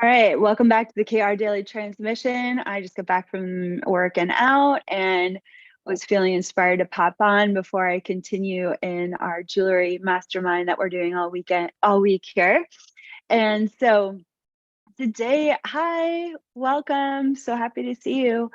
All right, welcome back to the KR Daily Transmission. I just got back from working out and was feeling inspired to pop on before I continue in our jewelry mastermind that we're doing all week here. And so today, hi, welcome. So happy to see you.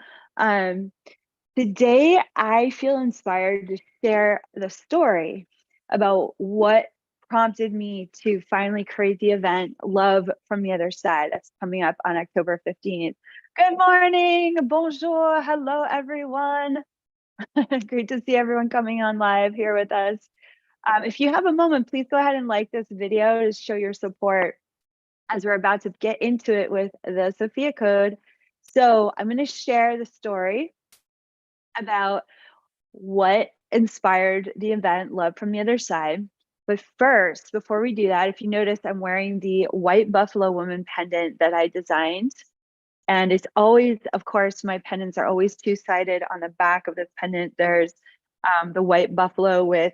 Today, I feel inspired to share the story about what prompted me to finally create the event Love from the Other Side. That's coming up on October 15th. Good morning, bonjour, hello everyone. Great to see everyone coming on live here with us. If you have a moment, please go ahead and like this video to show your support as we're about to get into it with the Sophia code. So I'm going to share the story about what inspired the event Love from the Other Side. But first, before we do that, if you notice, I'm wearing the white buffalo woman pendant that I designed. And it's always, of course, my pendants are always two-sided. On the back of this pendant, there's the white buffalo with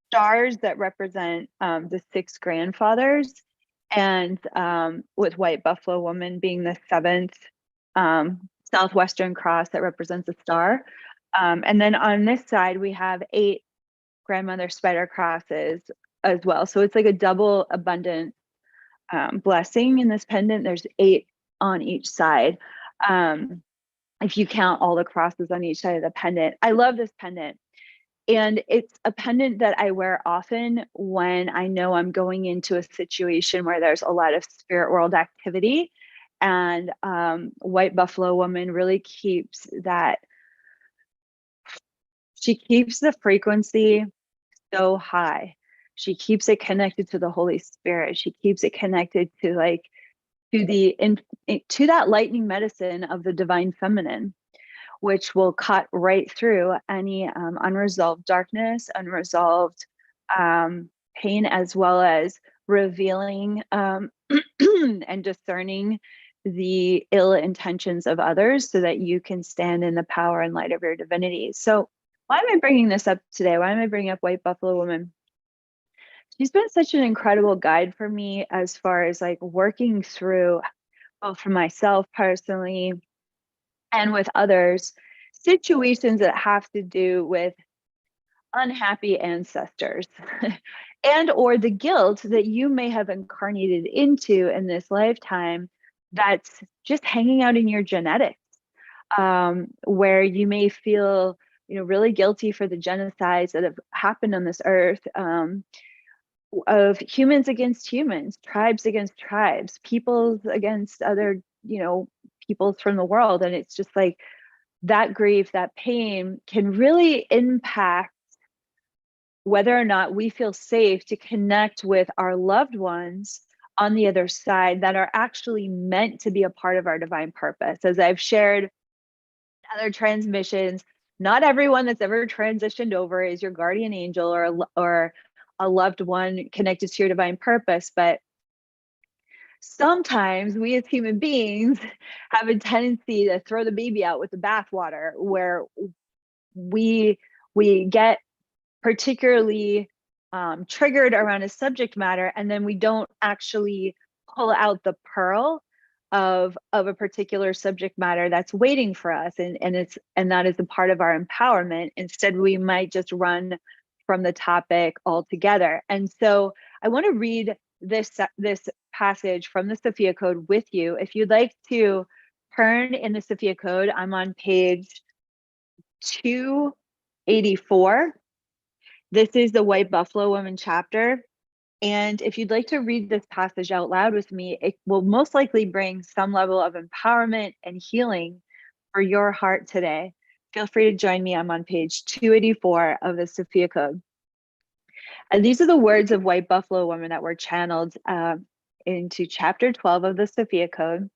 stars that represent the 6 grandfathers, and with white buffalo woman being the 7th southwestern cross that represents a star. And then on this side, we have 8 grandmother spider crosses as well. So it's like a double abundant blessing in this pendant. There's 8 on each side. If you count all the crosses on each side of the pendant. I love this pendant. And it's a pendant that I wear often when I know I'm going into a situation where there's a lot of spirit world activity. And white buffalo woman really keeps that. She keeps the frequency so high. She keeps it connected to the Holy Spirit. She keeps it connected to to that lightning medicine of the divine feminine, which will cut right through any unresolved darkness, unresolved pain, as well as revealing and discerning the ill intentions of others so that you can stand in the power and light of your divinity. So why am I bringing this up today? Why am I bringing up White Buffalo Woman? She's been such an incredible guide for me as far as like working through, both for myself personally and with others, situations that have to do with unhappy ancestors and or the guilt that you may have incarnated into in this lifetime that's just hanging out in your genetics, where you may feel really guilty for the genocides that have happened on this earth, of humans against humans, tribes against tribes, peoples against other peoples from the world. And it's just like that grief, that pain can really impact whether or not we feel safe to connect with our loved ones on the other side that are actually meant to be a part of our divine purpose. As I've shared in other transmissions, not everyone that's ever transitioned over is your guardian angel or a loved one connected to your divine purpose. But sometimes we as human beings have a tendency to throw the baby out with the bathwater, where we get particularly triggered around a subject matter, and then we don't actually pull out the pearl of a particular subject matter that's waiting for us, and that is a part of our empowerment. Instead, we might just run from the topic altogether. And so I want to read this passage from the Sophia Code with you. If you'd like to turn in the Sophia Code, I'm on page 284. This is the White Buffalo Woman chapter. And if you'd like to read this passage out loud with me, it will most likely bring some level of empowerment and healing for your heart today. Feel free to join me. I'm on page 284 of the Sophia Code. And these are the words of White Buffalo Woman that were channeled into chapter 12 of the Sophia Code,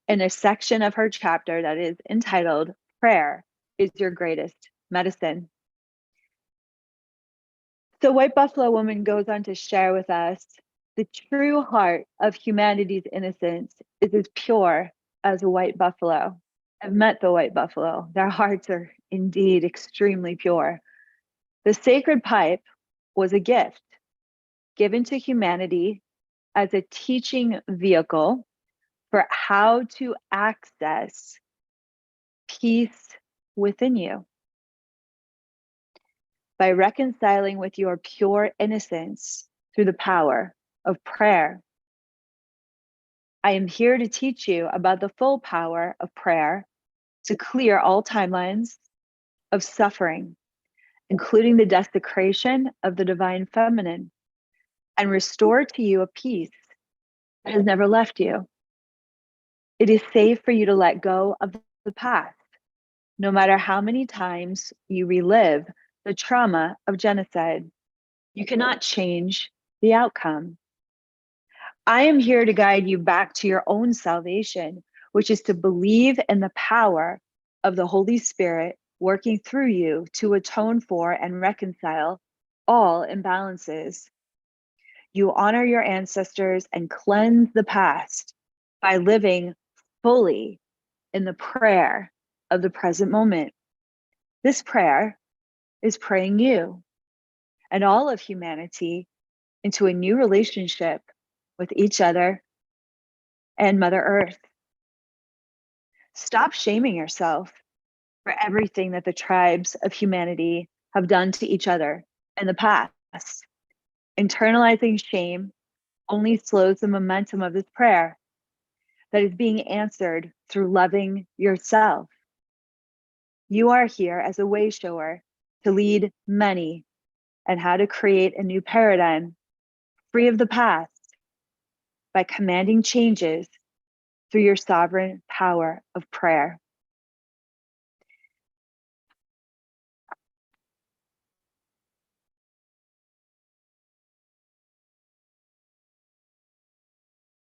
in a section of her chapter that is entitled, Prayer is Your Greatest Medicine. So White Buffalo Woman goes on to share with us, the true heart of humanity's innocence is as pure as a white buffalo. I've met the white buffalo. Their hearts are indeed extremely pure. The sacred pipe was a gift given to humanity as a teaching vehicle for how to access peace within you by reconciling with your pure innocence through the power of prayer. I am here to teach you about the full power of prayer to clear all timelines of suffering, including the desecration of the divine feminine, and restore to you a peace that has never left you. It is safe for you to let go of the past, no matter how many times you relive the trauma of genocide. You cannot change the outcome. I am here to guide you back to your own salvation, which is to believe in the power of the Holy Spirit working through you to atone for and reconcile all imbalances. You honor your ancestors and cleanse the past by living fully in the prayer of the present moment. This prayer is praying you and all of humanity into a new relationship with each other and Mother Earth. Stop shaming yourself for everything that the tribes of humanity have done to each other in the past. Internalizing shame only slows the momentum of this prayer that is being answered through loving yourself. You are here as a way shower to lead many and how to create a new paradigm free of the past by commanding changes through your sovereign power of prayer.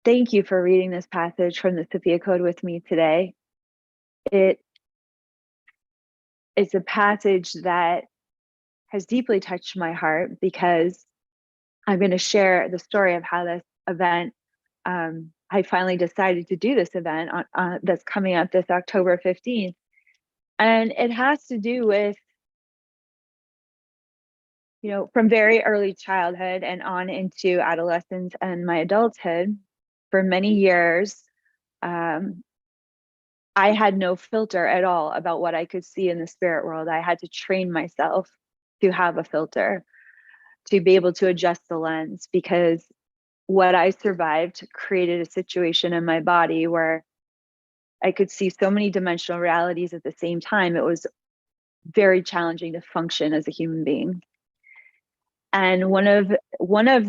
Thank you for reading this passage from the Sophia Code with me today. It is a passage that has deeply touched my heart because I'm going to share the story of how this event, I finally decided to do this event that's coming up this October 15th. And it has to do with, from very early childhood and on into adolescence and my adulthood. For many years, I had no filter at all about what I could see in the spirit world. I had to train myself to have a filter, to be able to adjust the lens, because what I survived created a situation in my body where I could see so many dimensional realities at the same time. It was very challenging to function as a human being. And one of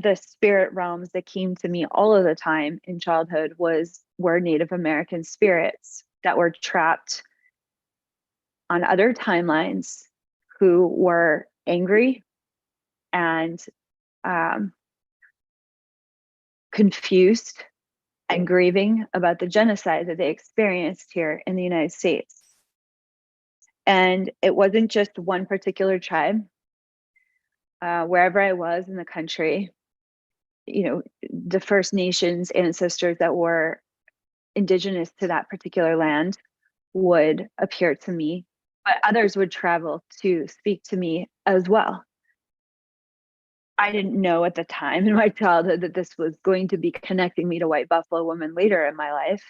the spirit realms that came to me all of the time in childhood were Native American spirits that were trapped on other timelines, who were angry and confused and grieving about the genocide that they experienced here in the United States. And it wasn't just one particular tribe. Wherever I was in the country, the First Nations ancestors that were indigenous to that particular land would appear to me, but others would travel to speak to me as well. I didn't know at the time in my childhood that this was going to be connecting me to White Buffalo Woman later in my life.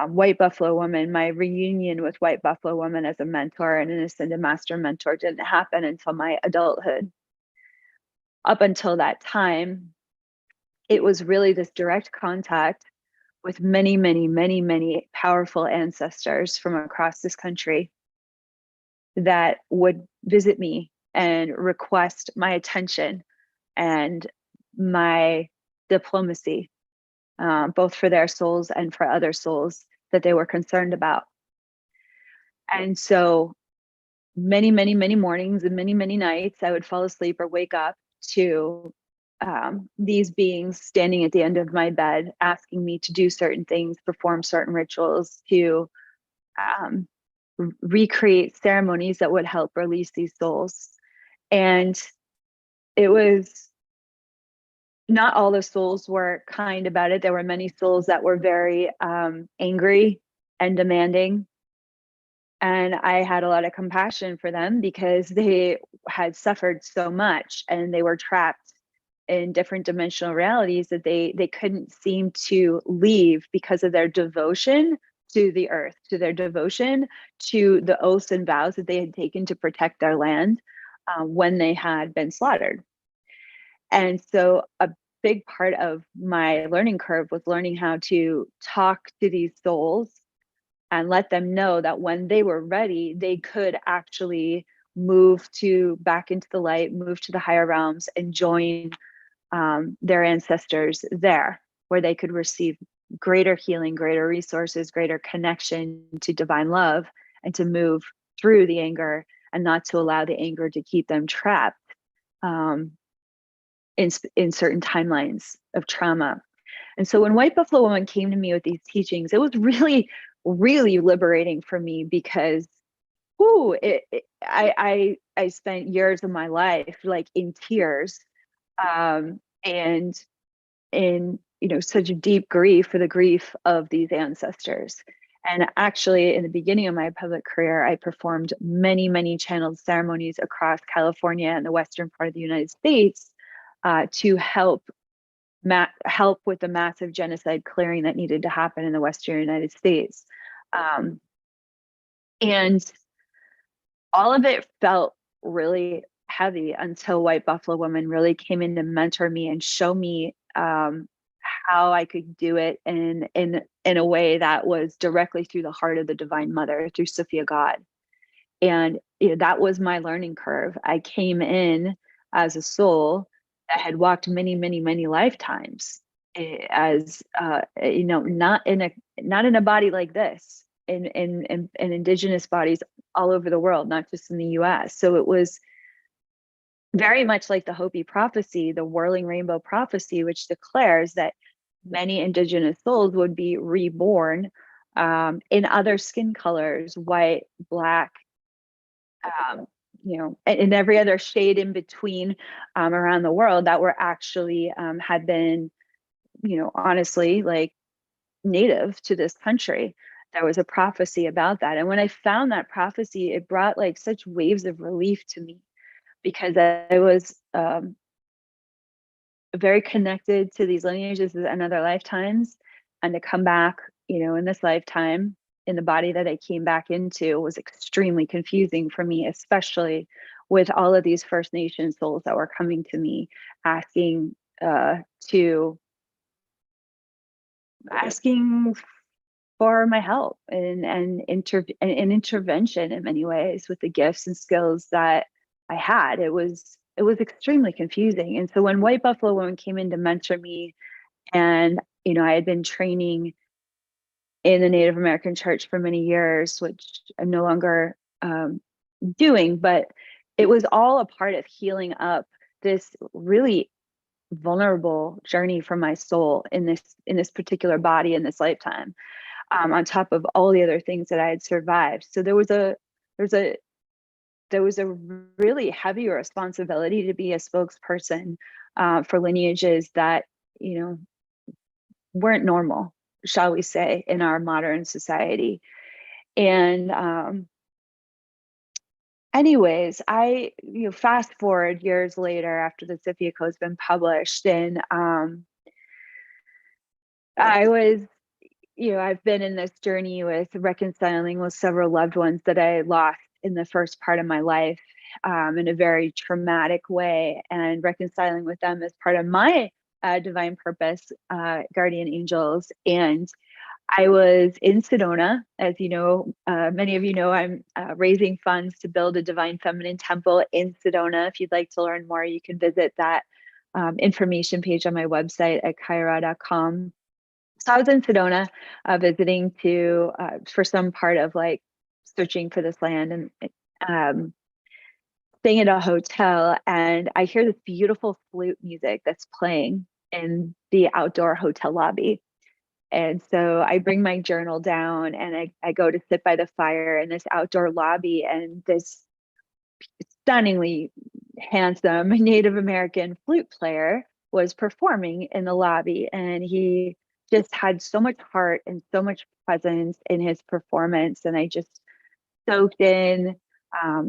White Buffalo Woman, my reunion with White Buffalo Woman as a mentor and an ascended master mentor didn't happen until my adulthood. Up until that time, it was really this direct contact with many, many, many, many powerful ancestors from across this country that would visit me and request my attention and my diplomacy, both for their souls and for other souls that they were concerned about. And so many, many, many mornings and many, many nights, I would fall asleep or wake up to these beings standing at the end of my bed, asking me to do certain things, perform certain rituals, to recreate ceremonies that would help release these souls. And it was not all the souls were kind about it. There were many souls that were very angry and demanding. And I had a lot of compassion for them because they had suffered so much and they were trapped in different dimensional realities that they couldn't seem to leave because of their devotion to the earth, to their devotion to the oaths and vows that they had taken to protect their land when they had been slaughtered. And so a big part of my learning curve was learning how to talk to these souls and let them know that when they were ready, they could actually move to back into the light, move to the higher realms, and join their ancestors there, where they could receive greater healing, greater resources, greater connection to divine love, and to move through the anger and not to allow the anger to keep them trapped in certain timelines of trauma. And so when White Buffalo Woman came to me with these teachings, it was really, really liberating for me because I spent years of my life like in tears and in such deep grief for the grief of these ancestors. And actually, in the beginning of my public career, I performed many, many channeled ceremonies across California and the western part of the United States to help with the massive genocide clearing that needed to happen in the western United States. And all of it felt really heavy until White Buffalo Woman really came in to mentor me and show me how I could do it in a way that was directly through the heart of the Divine Mother, through Sophia God. And that was my learning curve. I came in as a soul that had walked many, many, many lifetimes as not in a body like this, in indigenous bodies all over the world, not just in the US. So it was very much like the Hopi prophecy, the whirling rainbow prophecy, which declares that many indigenous souls would be reborn in other skin colors, white, black, and every other shade in between around the world that were actually had been, honestly, like native to this country. There was a prophecy about that. And when I found that prophecy, it brought like such waves of relief to me because I was very connected to these lineages and other lifetimes. And to come back, in this lifetime, in the body that I came back into was extremely confusing for me, especially with all of these First Nation souls that were coming to me asking for my help and intervention in many ways with the gifts and skills that I had. It was extremely confusing. And so when White Buffalo Woman came in to mentor me, and I had been training in the Native American church for many years, which I'm no longer doing, but it was all a part of healing up this really vulnerable journey for my soul in this particular body in this lifetime, on top of all the other things that I had survived. So there was a really heavy responsibility to be a spokesperson for lineages that weren't normal, shall we say, in our modern society. And anyways, I fast forward years later after the Sophia Code's been published, and I was I've been in this journey with reconciling with several loved ones that I lost in the first part of my life in a very traumatic way, and reconciling with them as part of my divine purpose, guardian angels. And I was in Sedona, as many of you know, I'm raising funds to build a divine feminine temple in Sedona. If you'd like to learn more, you can visit that information page on my website at kaira.com. So I was in Sedona visiting for some part of like searching for this land, and staying at a hotel, and I hear this beautiful flute music that's playing in the outdoor hotel lobby. And so I bring my journal down and I go to sit by the fire in this outdoor lobby, and this stunningly handsome Native American flute player was performing in the lobby, and he just had so much heart and so much presence in his performance. And I just soaked in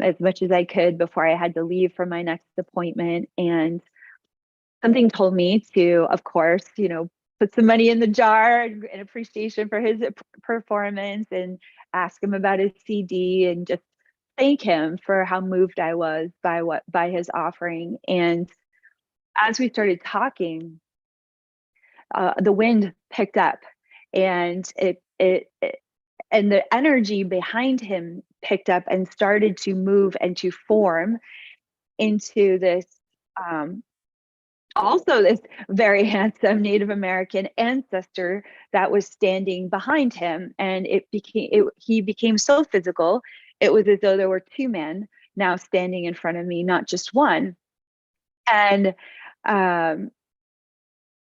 as much as I could before I had to leave for my next appointment. And something told me to, of course, put some money in the jar in appreciation for his performance, and ask him about his CD, and just thank him for how moved I was by his offering. And as we started talking, the wind picked up, and and the energy behind him picked up and started to move and to form into this, um, also this very handsome Native American ancestor that was standing behind him. And he became so physical. It was as though there were two men now standing in front of me, not just one. And um,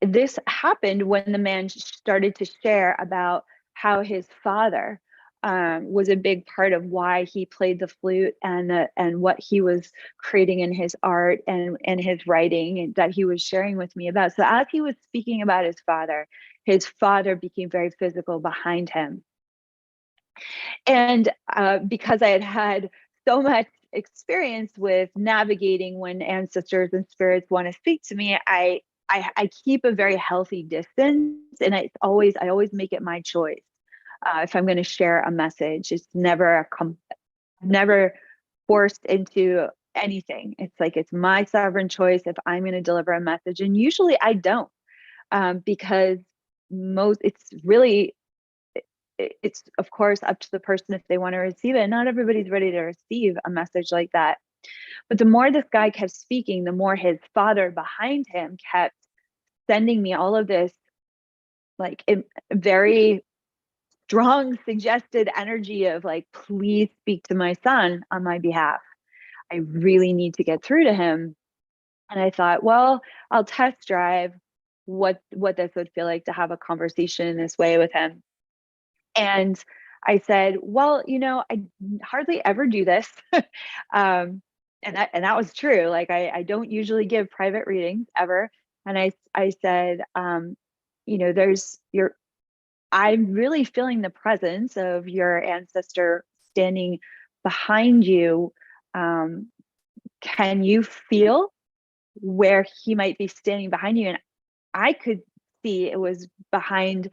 this happened when the man started to share about how his father, was a big part of why he played the flute, and what he was creating in his art and his writing, and that he was sharing with me about. So as he was speaking about his father became very physical behind him. And because I had had so much experience with navigating when ancestors and spirits want to speak to me, I keep a very healthy distance, and I always make it my choice. If I'm going to share a message, it's never forced into anything. It's like it's my sovereign choice if I'm going to deliver a message, and usually I don't, because it's really, it's of course up to the person if they want to receive it. Not everybody's ready to receive a message like that. But the more this guy kept speaking, the more his father behind him kept sending me all of this, like, very strong suggested energy of like, please speak to my son on my behalf. I really need to get through to him. And I thought, well, I'll test drive what this would feel like to have a conversation in this way with him. And I said, well, I hardly ever do this. um, and that was true. Like, I don't usually give private readings ever. And I said, there's I'm really feeling the presence of your ancestor standing behind you. Um, can you feel where he might be standing behind you? And I could see it was behind,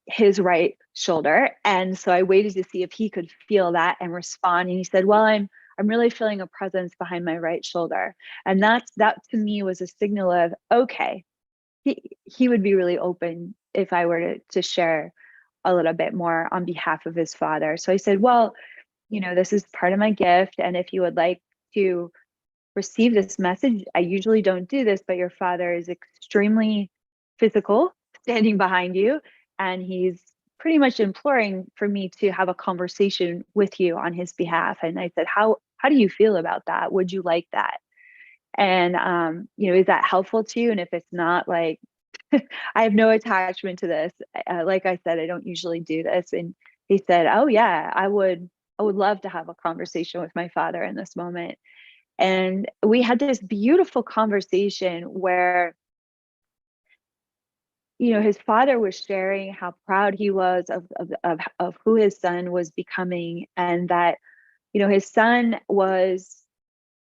his right shoulder. And so I waited to see if he could feel that and respond. And he said, well, I'm really feeling a presence behind my right shoulder. And that to me was a signal of, okay, he would be really open if I were to share a little bit more on behalf of his father. So I said, well, this is part of my gift. And if you would like to receive this message, I usually don't do this, but your father is extremely physical, standing behind you, and he's pretty much imploring for me to have a conversation with you on his behalf. And I said, how do you feel about that? Would you like that? And is that helpful to you? And if it's not, like, I have no attachment to this. Like I said, I don't usually do this. And he said, oh yeah, I would love to have a conversation with my father in this moment. And we had this beautiful conversation where, his father was sharing how proud he was of who his son was becoming, and that, his son was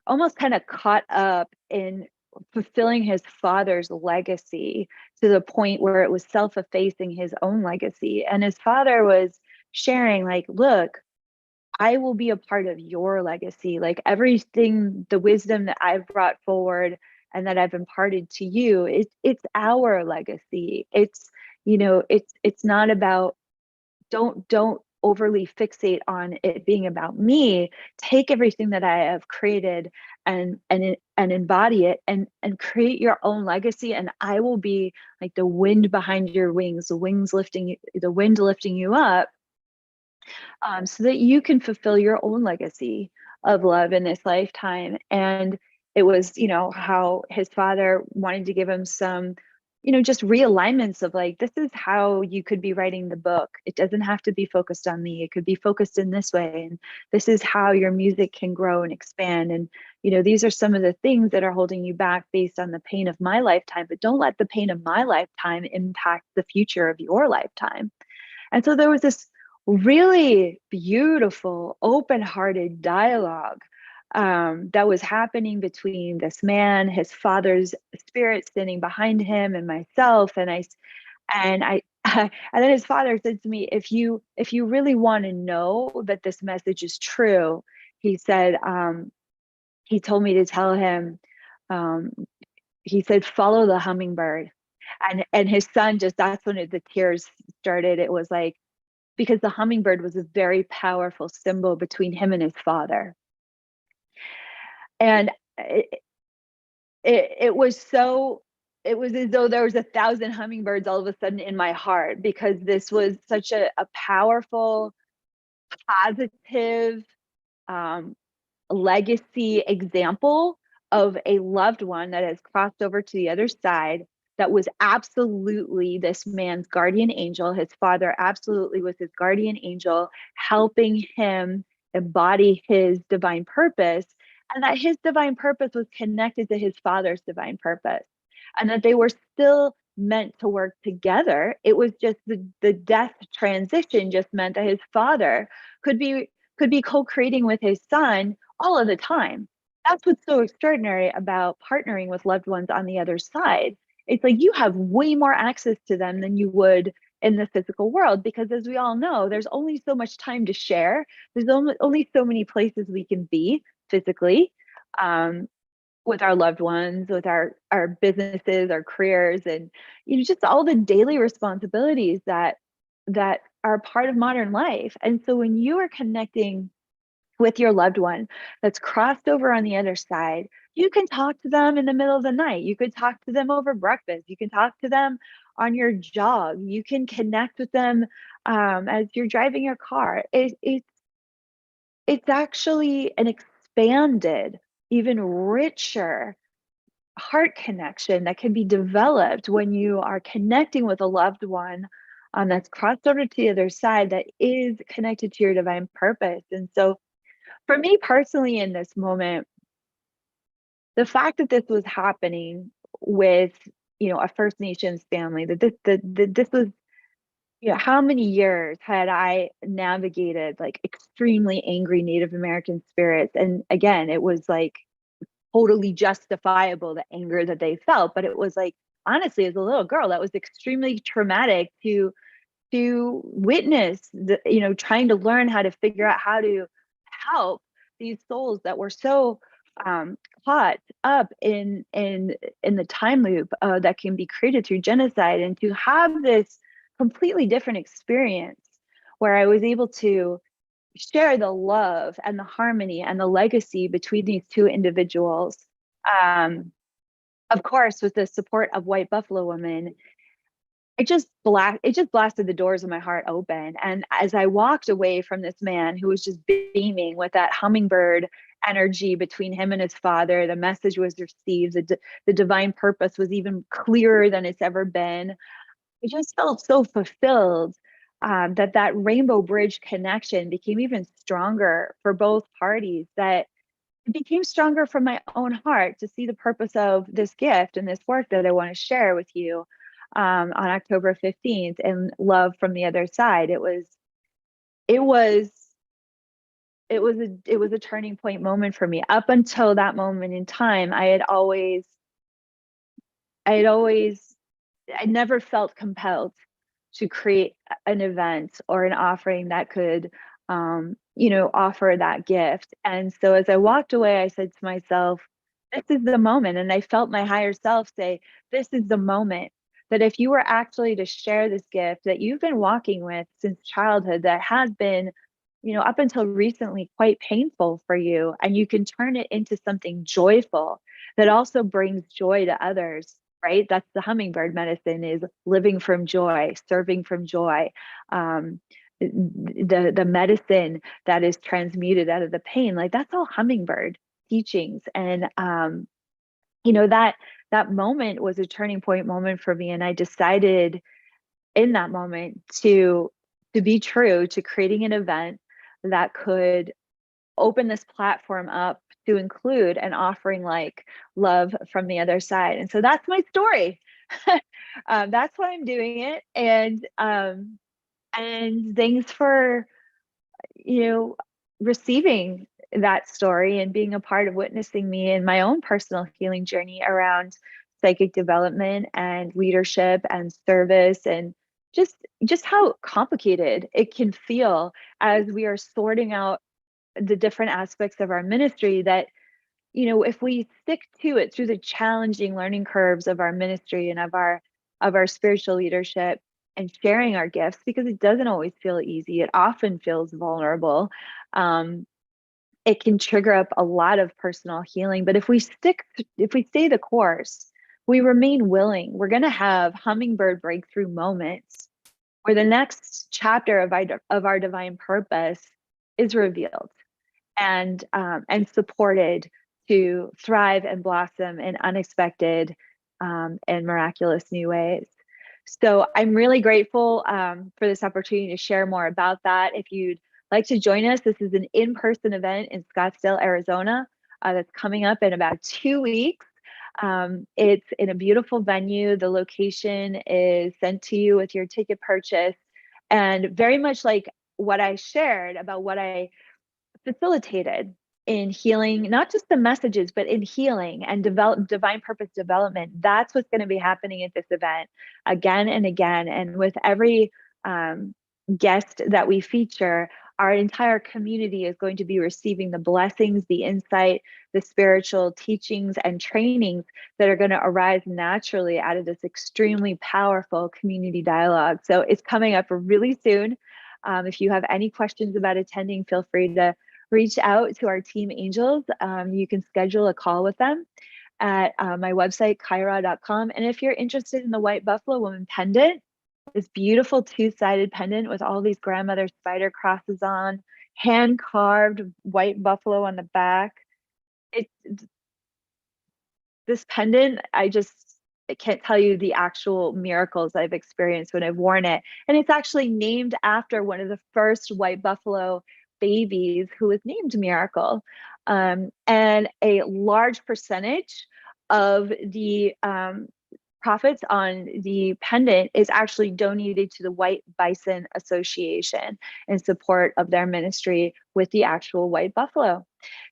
almost kind of caught up in fulfilling his father's legacy to the point where it was self-effacing his own legacy. And his father was sharing, like, look, I will be a part of your legacy. Like, everything, the wisdom that I've brought forward and that I've imparted to you, it's our legacy. It's not about, don't overly fixate on it being about me. Take everything that I have created and embody it, and create your own legacy. And I will be like the wind behind your wings, the wind lifting you up, so that you can fulfill your own legacy of love in this lifetime. And it was, how his father wanted to give him some, just realignments of, like, this is how you could be writing the book. It doesn't have to be focused on me. It could be focused in this way. And this is how your music can grow and expand. And, these are some of the things that are holding you back based on the pain of my lifetime, but don't let the pain of my lifetime impact the future of your lifetime. And so there was this really beautiful, open-hearted dialogue, that was happening between this man, his father's spirit standing behind him, and myself. And I and then his father said to me, if you really want to know that this message is true, he said, he told me to tell him, um, he said, follow the hummingbird. And his son, just, that's when the tears started. It was like, because the hummingbird was a very powerful symbol between him and his father. And it was so, it was as though there was 1,000 hummingbirds all of a sudden in my heart, because this was such a powerful, positive, um, legacy example of a loved one that has crossed over to the other side, that was absolutely this man's guardian angel. His father absolutely was his guardian angel, helping him embody his divine purpose, and that his divine purpose was connected to his father's divine purpose, and that they were still meant to work together. It was just the death transition just meant that his father could be co-creating with his son all of the time. That's what's so extraordinary about partnering with loved ones on the other side. It's like you have way more access to them than you would in the physical world, because as we all know, there's only so much time to share. There's only so many places we can be physically, um, with our loved ones, with our businesses, our careers, and just all the daily responsibilities that are part of modern life. And so when you are connecting with your loved one that's crossed over on the other side, you can talk to them in the middle of the night. You could talk to them over breakfast. You can talk to them on your jog. You can connect with them as you're driving your car. It's actually an expanded, even richer heart connection that can be developed when you are connecting with a loved one that's crossed over to the other side, that is connected to your divine purpose. And so for me personally in this moment, the fact that this was happening with, a First Nations family, that this was, how many years had I navigated like extremely angry Native American spirits? And again, it was like totally justifiable, the anger that they felt, but it was like, honestly, as a little girl, that was extremely traumatic to witness, trying to learn how to figure out how to help these souls that were so caught up in the time loop that can be created through genocide, and to have this completely different experience where I was able to share the love and the harmony and the legacy between these two individuals. Um, of course, with the support of White Buffalo Women, it just blasted the doors of my heart open. And as I walked away from this man who was just beaming with that hummingbird energy between him and his father, the message was received. The divine purpose was even clearer than it's ever been. I just felt so fulfilled, that rainbow bridge connection became even stronger for both parties, that it became stronger from my own heart to see the purpose of this gift and this work that I want to share with you on October 15th, and love from the other side. It was it was a turning point moment for me. Up until that moment in time, I never felt compelled to create an event or an offering that could, offer that gift. And so as I walked away, I said to myself, this is the moment. And I felt my higher self say, this is the moment, that if you were actually to share this gift that you've been walking with since childhood, that has been, up until recently, quite painful for you, and you can turn it into something joyful that also brings joy to others, right? That's the hummingbird medicine, is living from joy, serving from joy. Um, the medicine that is transmuted out of the pain, like that's all hummingbird teachings. And that moment was a turning point moment for me. And I decided in that moment to be true to creating an event that could open this platform up to include an offering like love from the other side. And so that's my story. That's why I'm doing it. And thanks for, receiving that story and being a part of witnessing me in my own personal healing journey around psychic development and leadership and service, and just how complicated it can feel as we are sorting out the different aspects of our ministry, that if we stick to it through the challenging learning curves of our ministry and of our spiritual leadership and sharing our gifts, because it doesn't always feel easy, it often feels vulnerable. It can trigger up a lot of personal healing. But if we stay the course, we remain willing, we're going to have hummingbird breakthrough moments where the next chapter of our divine purpose is revealed and supported to thrive and blossom in unexpected and miraculous new ways. So I'm really grateful for this opportunity to share more about that. If you'd like to join us, this is an in-person event in Scottsdale, Arizona, that's coming up in about 2 weeks. It's in a beautiful venue. The location is sent to you with your ticket purchase. And very much like what I shared about what I facilitated in healing, not just the messages, but in healing and divine purpose development. That's what's going to be happening at this event again and again. And with every guest that we feature, our entire community is going to be receiving the blessings, the insight, the spiritual teachings and trainings that are going to arise naturally out of this extremely powerful community dialogue. So it's coming up really soon. If you have any questions about attending, feel free to reach out to our team angels. You can schedule a call with them at my website, kaira.com. And if you're interested in the White Buffalo Woman pendant, this beautiful two-sided pendant with all these grandmother spider crosses on, hand-carved white buffalo on the back. This pendant, I can't tell you the actual miracles I've experienced when I've worn it. And it's actually named after one of the first white buffalo babies who was named Miracle. And a large percentage of the profits on the pendant is actually donated to the White Bison Association in support of their ministry with the actual white buffalo.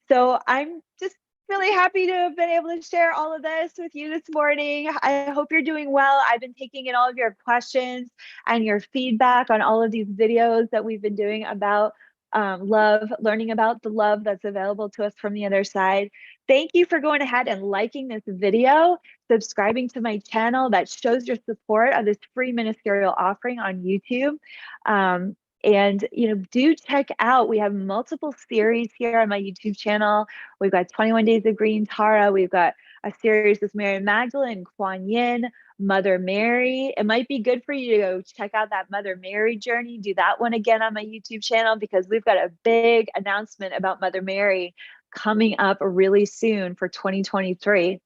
So I'm just really happy to have been able to share all of this with you this morning. I hope you're doing well. I've been taking in all of your questions and your feedback on all of these videos that we've been doing about love, learning about the love that's available to us from the other side. Thank you for going ahead and liking this video, subscribing to my channel. That shows your support of this free ministerial offering on YouTube. And do check out, we have multiple series here on my YouTube channel. We've got 21 Days of Green Tara. We've got a series with Mary Magdalene, Kuan Yin, Mother Mary. It might be good for you to go check out that Mother Mary journey. Do that one again on my YouTube channel, because we've got a big announcement about Mother Mary coming up really soon for 2023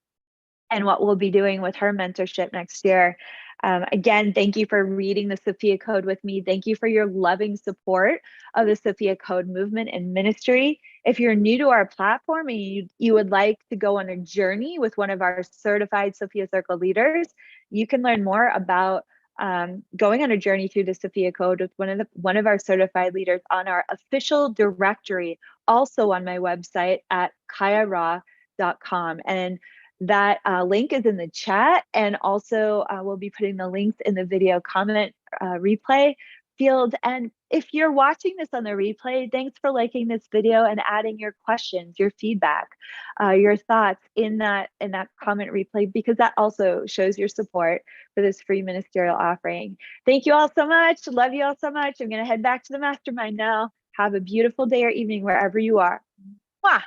and what we'll be doing with her mentorship next year. Again, thank you for reading the Sophia Code with me. Thank you for your loving support of the Sophia Code movement and ministry. If you're new to our platform and you would like to go on a journey with one of our certified Sophia Circle leaders, you can learn more about going on a journey through the Sophia Code with one of our certified leaders on our official directory, also on my website at kaiara.com. And that link is in the chat, and also we'll be putting the links in the video comment replay field. And if you're watching this on the replay, thanks for liking this video and adding your questions, your feedback, your thoughts in that comment replay, because that also shows your support for this free ministerial offering. Thank you all so much. Love you all so much. I'm going to head back to the mastermind now. Have a beautiful day or evening wherever you are. Mwah!